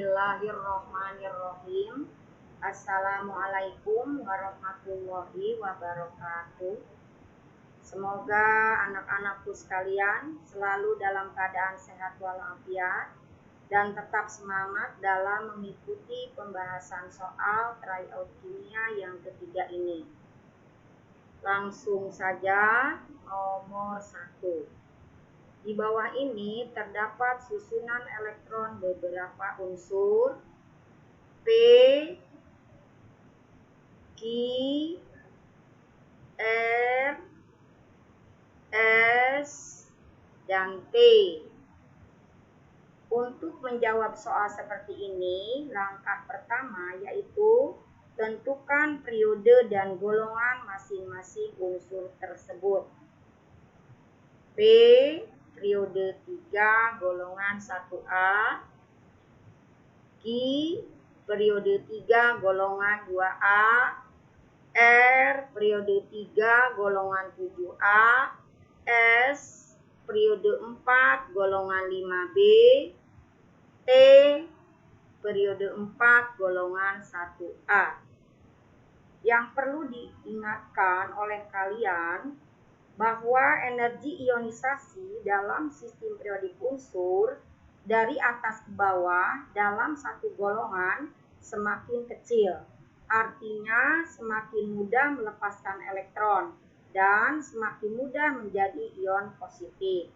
Bismillahirrahmanirrahim. Assalamualaikum warahmatullahi wabarakatuh. Semoga anak-anakku sekalian selalu dalam keadaan sehat walafiat dan tetap semangat dalam mengikuti pembahasan soal tryout kimia yang ketiga ini. Langsung saja nomor 1. Di bawah ini terdapat susunan elektron beberapa unsur P, Q, R, S, dan T. Untuk menjawab soal seperti ini, langkah pertama yaitu tentukan periode dan golongan masing-masing unsur tersebut. P periode 3 golongan 1A, Q periode 3 golongan 2A, R periode 3 golongan 7A, S periode 4 golongan 5B, T periode 4 golongan 1A. Yang perlu diingatkan oleh kalian bahwa energi ionisasi dalam sistem periodik unsur dari atas ke bawah dalam satu golongan semakin kecil. Artinya semakin mudah melepaskan elektron dan semakin mudah menjadi ion positif.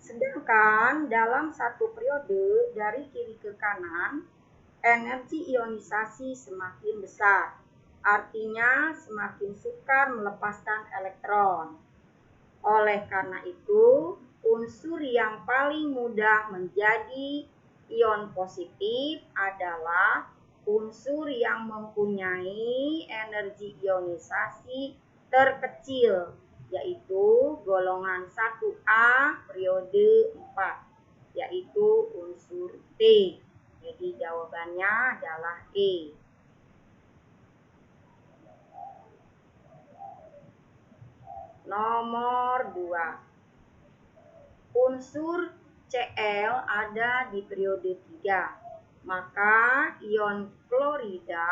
Sedangkan dalam satu periode dari kiri ke kanan, energi ionisasi semakin besar. Artinya semakin sukar melepaskan elektron. Oleh karena itu, unsur yang paling mudah menjadi ion positif adalah unsur yang mempunyai energi ionisasi terkecil, yaitu golongan 1A periode 4, yaitu unsur T. Jadi jawabannya adalah E. Nomor 2. Unsur Cl ada di periode 3, maka ion klorida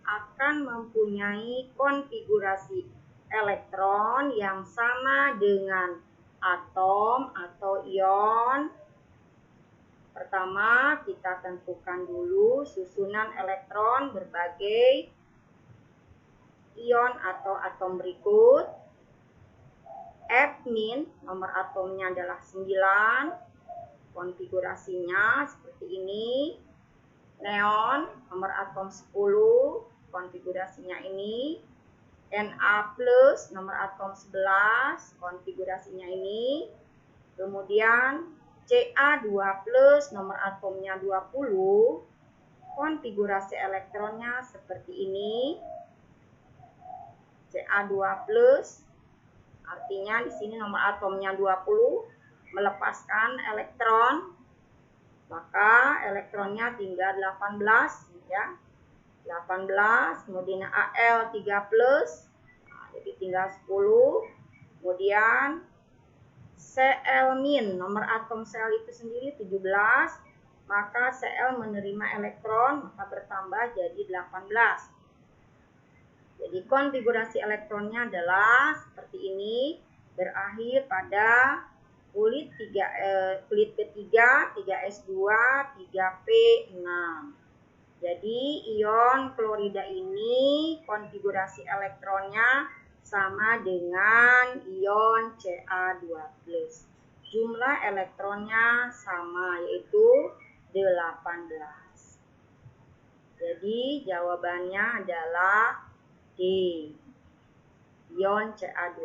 akan mempunyai konfigurasi elektron yang sama dengan atom atau ion. Pertama, kita tentukan dulu susunan elektron berbagai ion atau atom berikut. F- nomor atomnya adalah 9, konfigurasinya seperti ini. Neon nomor atom 10, konfigurasinya ini. Na+, nomor atom 11, konfigurasinya ini. Kemudian Ca2+, nomor atomnya 20, konfigurasi elektronnya seperti ini. Ca2+, artinya di sini nomor atomnya 20 melepaskan elektron, maka elektronnya tinggal 18 ya. 18, kemudian Al3+, nah, jadi tinggal 10. Kemudian Cl-, nomor atom sel itu sendiri 17, maka Cl menerima elektron, maka bertambah jadi 18. Jadi konfigurasi elektronnya adalah seperti ini, berakhir pada kulit ketiga 3s2 3p6. Jadi ion klorida ini konfigurasi elektronnya sama dengan ion Ca2+. Jumlah elektronnya sama, yaitu 18. Jadi jawabannya adalah D, ion Ca2+.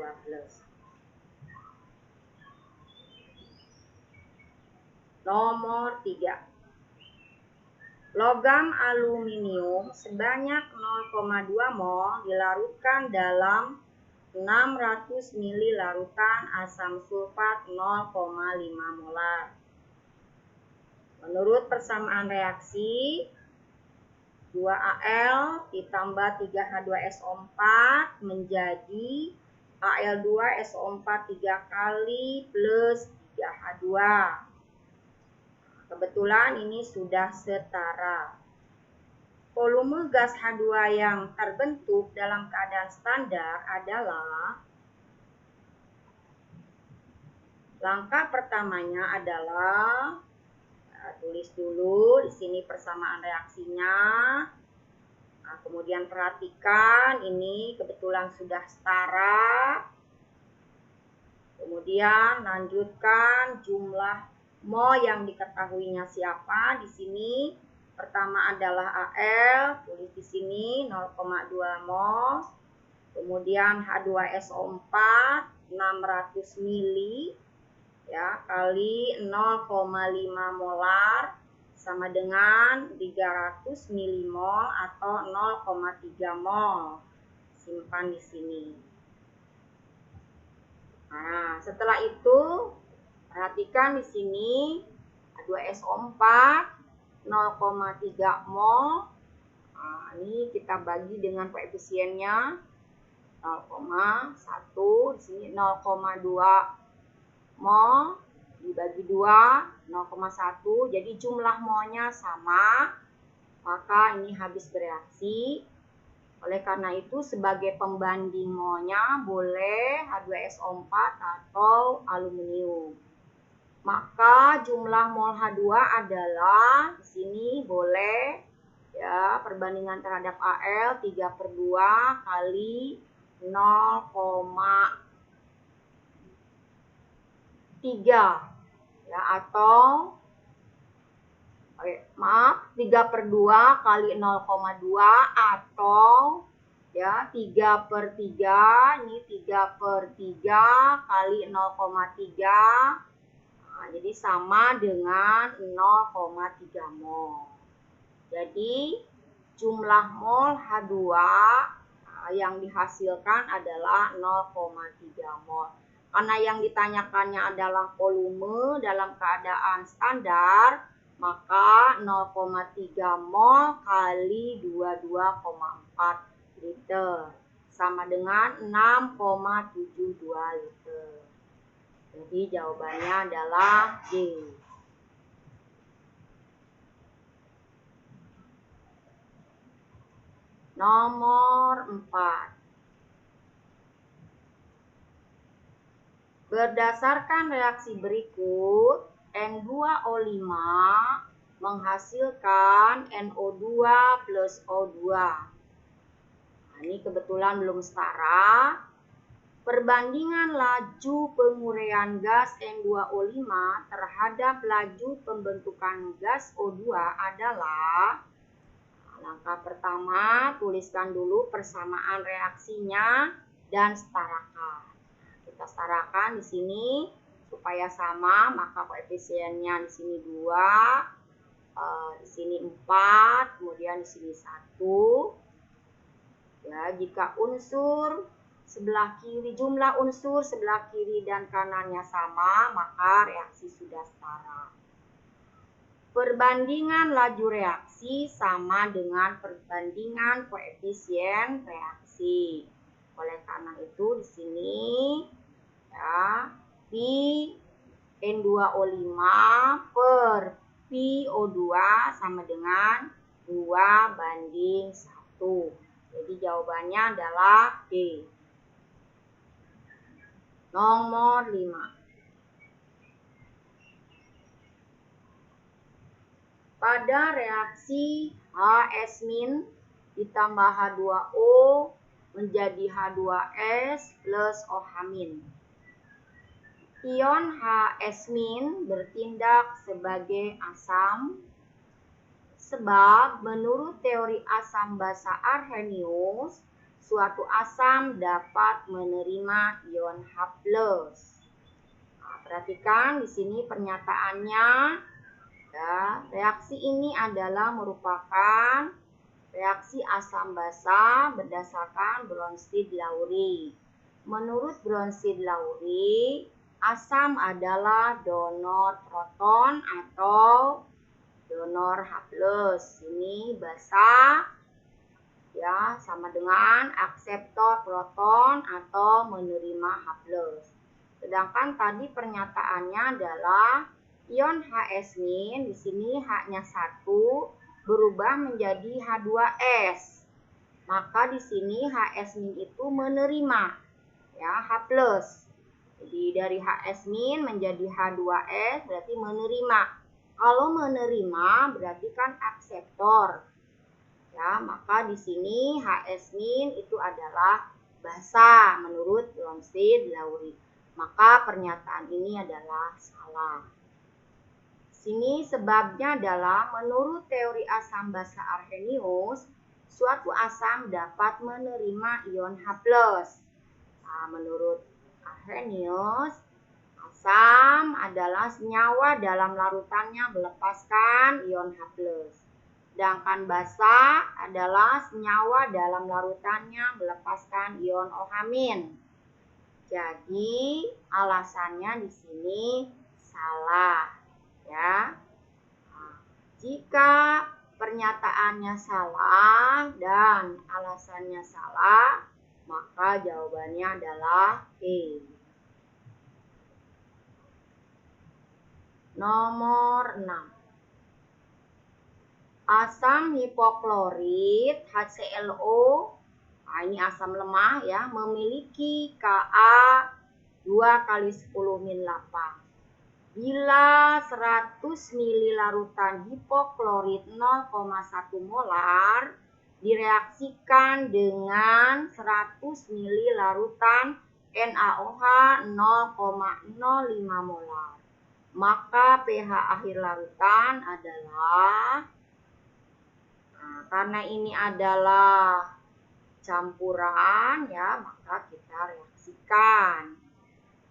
Nomor 3. Logam aluminium sebanyak 0,2 mol dilarutkan dalam 600 ml larutan asam sulfat 0,5 molar. Menurut persamaan reaksi, 2Al ditambah 3H2SO4 menjadi Al2SO4 3 kali plus 3H2. kebetulan ini sudah setara. Volume gas H2 yang terbentuk dalam keadaan standar adalah, langkah pertamanya adalah, tulis dulu di sini persamaan reaksinya. Nah, kemudian perhatikan ini kebetulan sudah setara. Kemudian lanjutkan jumlah mol yang diketahuinya siapa di sini. Pertama adalah Al, tulis di sini 0,2 mol. Kemudian H2SO4 600 mili ya kali 0,5 molar sama dengan 300 milimol atau 0,3 mol. Simpan di sini. Nah, setelah itu perhatikan di sini H2SO4 0,3 mol. Nah, ini kita bagi dengan koefisiennya 0,1, di sini 0,2 mol dibagi 2 0,1. Jadi jumlah molnya sama, maka ini habis bereaksi. Oleh karena itu sebagai pembanding molnya boleh H2SO4 atau aluminium. Maka jumlah mol H2 adalah di sini boleh ya perbandingan terhadap Al 3/2 kali 0,3 ya atau 3/2 kali 0,2 atau ya 3/3, ini 3/3 kali 0,3. Nah, jadi sama dengan 0,3 mol. Jadi jumlah mol H2 yang dihasilkan adalah 0,3 mol. Karena yang ditanyakannya adalah volume dalam keadaan standar, maka 0,3 mol kali 22,4 liter sama dengan 6,72 liter. Jadi jawabannya adalah D. Nomor 4. Berdasarkan reaksi berikut, N2O5 menghasilkan NO2 plus O2. Nah, ini kebetulan belum setara. Perbandingan laju penguraian gas N2O5 terhadap laju pembentukan gas O2 adalah, langkah pertama tuliskan dulu persamaan reaksinya dan setarakan. Kita setarakan di sini supaya sama, maka koefisiennya di sini 2, di sini 4, kemudian di sini 1. Ya, jika unsur sebelah kiri, jumlah unsur sebelah kiri dan kanannya sama, maka reaksi sudah setara. Perbandingan laju reaksi sama dengan perbandingan koefisien reaksi. Oleh karena itu di sini ya Pi N2O5 per Pi O2 sama dengan 2:1. Jadi jawabannya adalah D. Nomor 5. Pada reaksi HS- ditambah H2O menjadi H2S plus OH-. Ion HS- bertindak sebagai asam sebab menurut teori asam basa Arrhenius, suatu asam dapat menerima ion H+. Nah, perhatikan di sini pernyataannya. Ya, reaksi ini adalah merupakan reaksi asam basa berdasarkan Bronsted-Lowry. Menurut Bronsted-Lowry, asam adalah donor proton atau donor H+. Ini basa ya sama dengan akseptor proton atau menerima H+. Sedangkan tadi pernyataannya adalah Ion Hs- di sini H-nya 1 berubah menjadi H2S. Maka di sini Hs- itu menerima ya H+. Jadi dari Hs- menjadi H2S berarti menerima. Kalau menerima berarti kan akseptor. Ya, maka di sini Hs- itu adalah basa menurut Bronsted-Lowry. Maka pernyataan ini adalah salah. Sini sebabnya adalah menurut teori asam basa Arrhenius, suatu asam dapat menerima ion H+. Nah, menurut Arrhenius, asam adalah senyawa dalam larutannya melepaskan ion H+. Sedangkan basa adalah senyawa dalam larutannya melepaskan ion OH-. Jadi alasannya di sini salah. Ya, jika pernyataannya salah dan alasannya salah, maka jawabannya adalah E. Nomor 6. Asam hipoklorit HClO, nah ini asam lemah ya, memiliki Ka 2 kali 10-8. Bila 100 ml larutan hipoklorit 0,1 molar direaksikan dengan 100 ml larutan NaOH 0,05 molar, maka pH akhir larutan adalah, karena ini adalah campuran ya, maka kita reaksikan.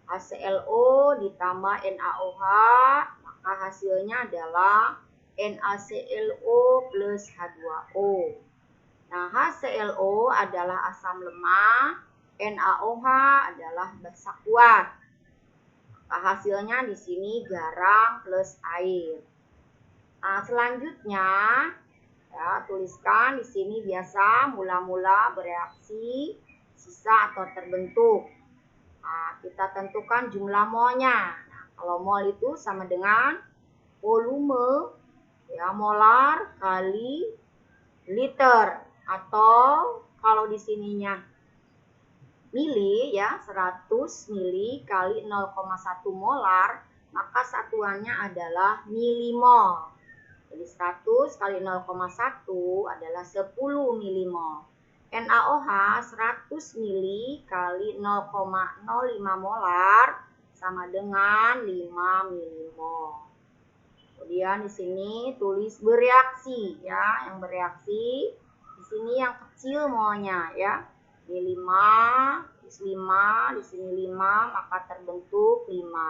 HClO ditambah NaOH, maka hasilnya adalah NaClO plus H2O. Nah, HClO adalah asam lemah, NaOH adalah basa kuat. Maka hasilnya di sini garam plus air. Nah, selanjutnya ya, tuliskan di sini biasa mula-mula bereaksi, sisa atau terbentuk. Nah, kita tentukan jumlah molnya. Nah, kalau mol itu sama dengan volume ya, molar kali liter, atau kalau di sininya mili ya, 100 mili kali 0,1 molar, maka satuannya adalah milimol. Jadi 100 kali 0,1 adalah 10 milimol. NaOH 100 mili kali 0,05 molar sama dengan 5 milimol. Kemudian di sini tulis bereaksi ya, yang bereaksi di sini yang kecil molnya ya. Ini 5, di sini 5, di sini 5, maka terbentuk 5.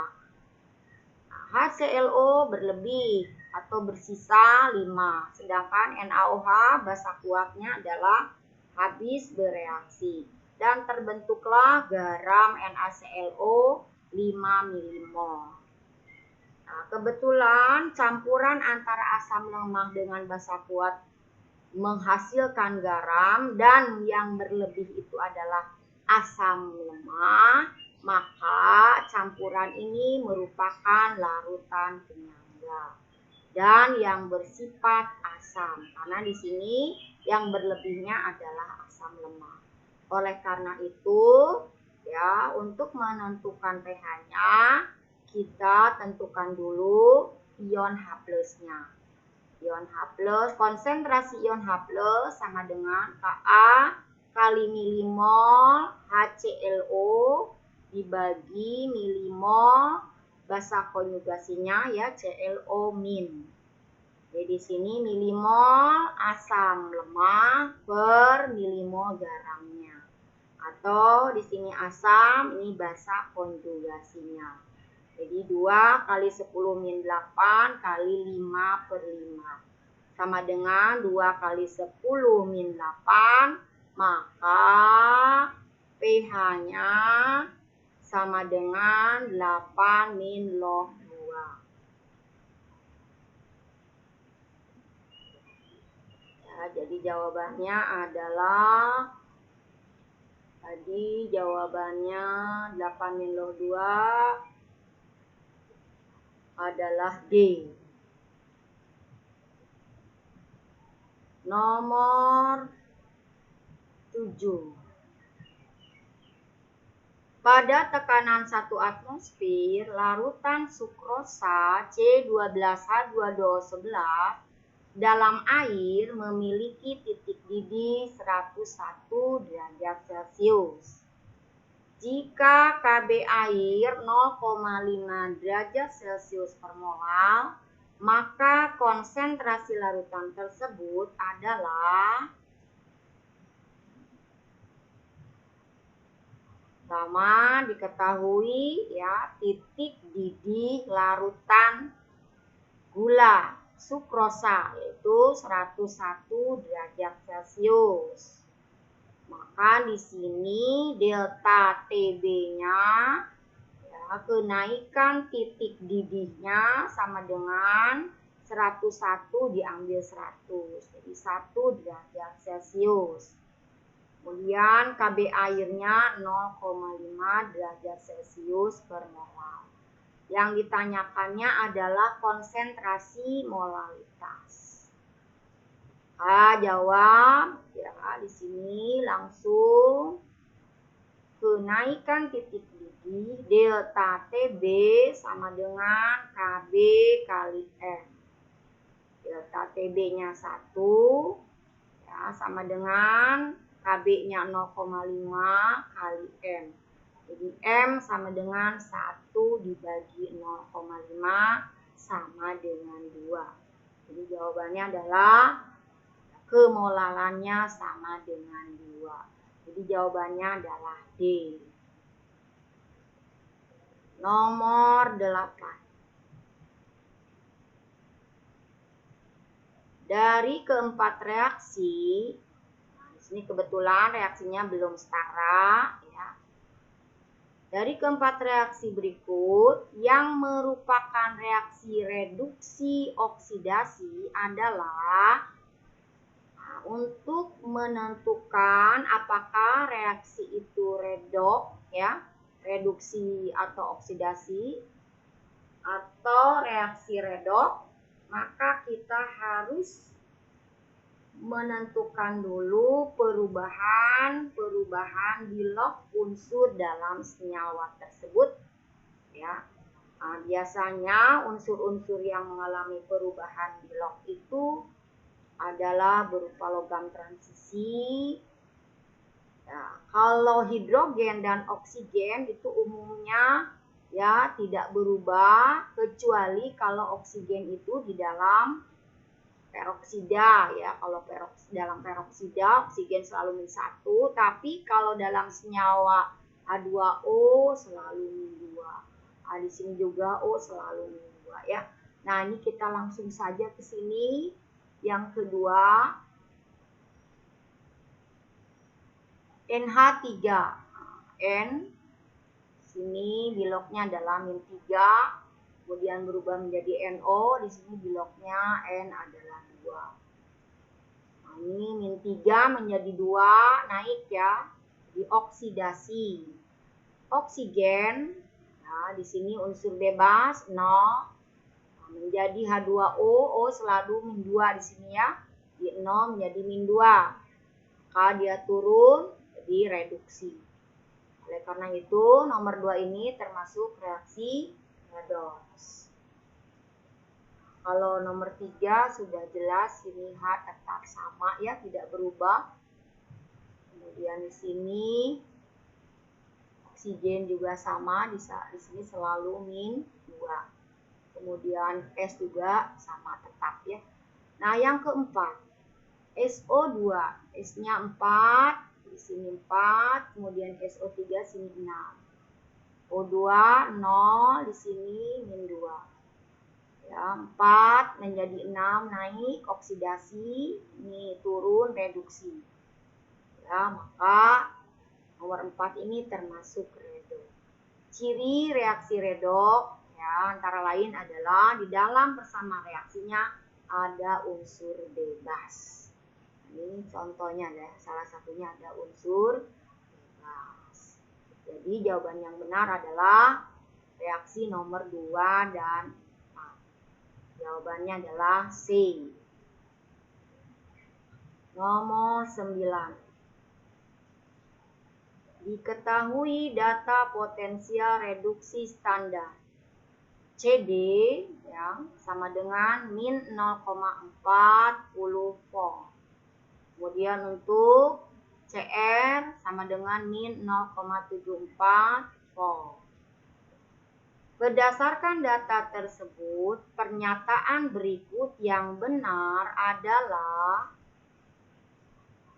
Nah, HClO berlebih atau bersisa 5, sedangkan NaOH basa kuatnya adalah habis bereaksi dan terbentuklah garam NaClO 5 milimol. Nah, kebetulan campuran antara asam lemah dengan basa kuat menghasilkan garam dan yang berlebih itu adalah asam lemah, maka campuran ini merupakan larutan penyangga dan yang bersifat asam, karena di sini yang berlebihnya adalah asam lemah. Oleh karena itu, ya, untuk menentukan pH-nya, kita tentukan dulu ion H+-nya. Ion H+, konsentrasi ion H+ sama dengan Ka kali milimol HClO dibagi milimol basa konjugasinya ya ClO-. Jadi di sini milimol asam lemah per milimol garamnya. Atau di sini asam, ini basa konjugasinya. Jadi 2 kali 10-8 kali 5 per 5. Sama dengan 2 kali 10-8, maka pH-nya sama dengan 8 min log 2. Ya, jadi jawabannya adalah tadi jawabannya 8 min log 2 adalah D. Nomor 7. Pada tekanan 1 atmosfer, larutan sukrosa C12H22O11 dalam air memiliki titik didih 101 derajat Celcius. Jika Kb air 0,5 derajat Celcius per mol, maka konsentrasi larutan tersebut adalah pertama diketahui ya, titik didih larutan gula sukrosa yaitu 101 derajat Celcius. Maka di sini delta Tb-nya ya, kenaikan titik didihnya sama dengan 101 diambil 100. Jadi 1 derajat Celcius. Kemudian Kb airnya 0,5 derajat Celcius per mol. Yang ditanyakannya adalah konsentrasi molaritas. Jawab ya di sini langsung kenaikan titik didih delta Tb sama dengan Kb kali M. Delta Tb-nya 1 ya, sama dengan Kb-nya 0,5 kali M. Jadi M sama dengan 1 dibagi 0,5 sama dengan 2. Jadi jawabannya adalah kemolarannya sama dengan 2. Jadi jawabannya adalah D. Nomor 8. Dari keempat reaksi, di sini kebetulan reaksinya belum setara ya. Dari keempat reaksi berikut, yang merupakan reaksi reduksi oksidasi adalah untuk menentukan apakah reaksi itu redoks ya, reduksi atau oksidasi atau reaksi redoks, maka kita harus menentukan dulu perubahan di log unsur dalam senyawa tersebut ya. Biasanya unsur-unsur yang mengalami perubahan di log itu adalah berupa logam transisi. Ya, kalau hidrogen dan oksigen itu umumnya ya tidak berubah kecuali kalau oksigen itu di dalam peroksida ya. Kalau dalam peroksida oksigen selalu min 1, tapi kalau dalam senyawa H2O selalu min 2. Di sini juga O selalu min 2 ya. Nah, ini kita langsung saja ke sini. Yang kedua, NH3. N sini biloknya adalah min 3. Kemudian berubah menjadi NO, di sini biloknya N adalah 2. Nah, ini min 3 menjadi 2, naik ya, dioksidasi. Oksigen, nah di sini unsur bebas 0, nah, menjadi H2O, O selalu min 2 di sini ya, di 0 menjadi min 2. Maka dia turun, jadi reduksi. Oleh karena itu, nomor 2 ini termasuk reaksi redoks. Kalau nomor 3 sudah jelas, ini H tetap sama ya, tidak berubah. Kemudian di sini oksigen juga sama, di sini selalu min 2. Kemudian S juga sama tetap ya. Nah, yang keempat, SO2, S-nya 4, di sini 4, kemudian SO3 sini 6. O2 0, di sini min 2. Ya, 4 menjadi 6 naik oksidasi, ini turun reduksi. Ya, maka nomor 4 ini termasuk redoks. Ciri reaksi redoks ya antara lain adalah di dalam persamaan reaksinya ada unsur bebas. Ini contohnya ya, salah satunya ada unsur bebas. Jadi jawaban yang benar adalah reaksi nomor 2 dan 4. Jawabannya adalah C. Nomor 9. Diketahui data potensial reduksi standar. CD ya, sama dengan min 0,40 volt. Kemudian untuk CR sama dengan min 0,74 volt. Berdasarkan data tersebut, pernyataan berikut yang benar adalah.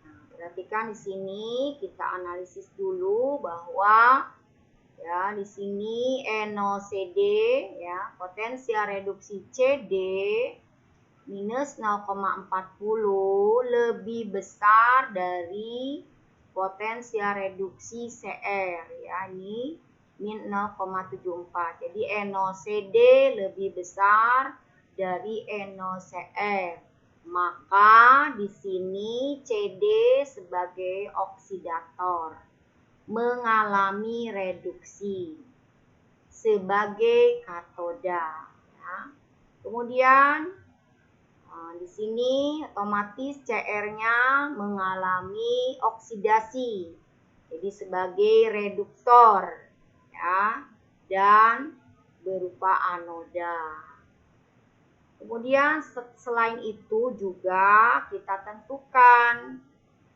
Nah, perhatikan di sini kita analisis dulu bahwa ya di sini NOCD ya, potensial reduksi CD minus 0,40 lebih besar dari potensial reduksi CR ya, ini min 0,74. Jadi NOCD lebih besar dari NOCR. Maka di sini CD sebagai oksidator mengalami reduksi sebagai katoda. Ya. Kemudian di sini otomatis CR-nya mengalami oksidasi, jadi sebagai reduktor. Ya, dan berupa anoda. Kemudian selain itu juga kita tentukan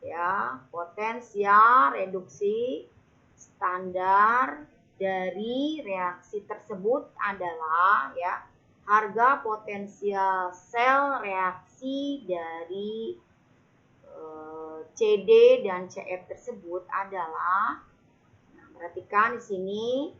ya potensial reduksi standar dari reaksi tersebut adalah ya harga potensial sel reaksi dari CD dan CR tersebut adalah. Perhatikan di sini,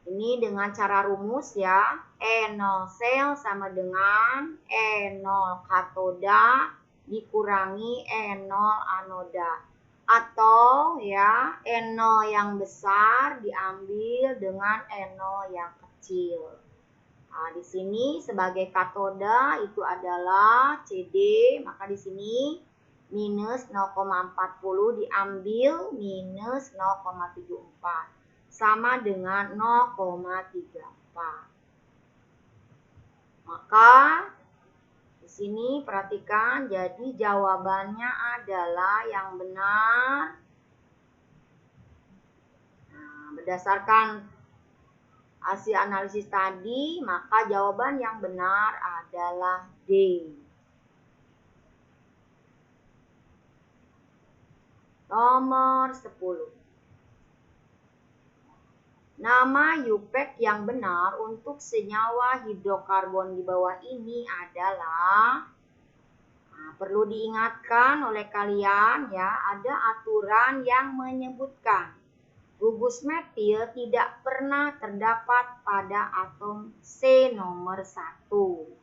ini dengan cara rumus ya, E0 sel sama dengan E0 katoda dikurangi E0 anoda. Atau ya, E0 yang besar diambil dengan E0 yang kecil. Nah, di sini sebagai katoda itu adalah CD, maka di sini minus 0,40 diambil minus 0,74 sama dengan 0,34. Maka di sini perhatikan, jadi jawabannya adalah yang benar. Nah, berdasarkan hasil analisis tadi, maka jawaban yang benar adalah D. Nomor 10. Nama UPEC yang benar untuk senyawa hidrokarbon di bawah ini adalah, perlu diingatkan oleh kalian ya, ada aturan yang menyebutkan gugus metil tidak pernah terdapat pada atom C nomor 1.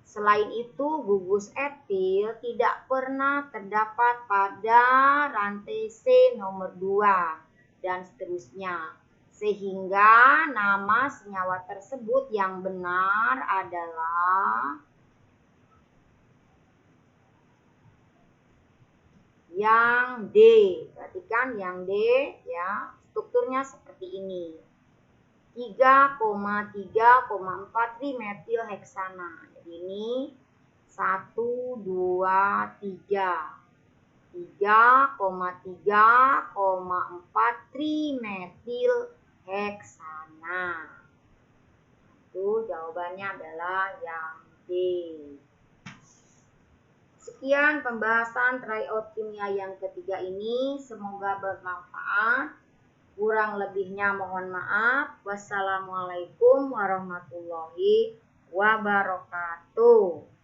Selain itu, gugus etil tidak pernah terdapat pada rantai C nomor 2 dan seterusnya. Sehingga nama senyawa tersebut yang benar adalah yang D. Perhatikan yang D ya, strukturnya seperti ini. 3,3,4 trimetilheksana. Jadi ini 1, 2, 3. 3,3,4 trimetilheksana. Itu jawabannya adalah yang D. Sekian pembahasan tryout kimia yang ketiga ini. Semoga bermanfaat. Kurang lebihnya mohon maaf. Wassalamualaikum warahmatullahi wabarakatuh.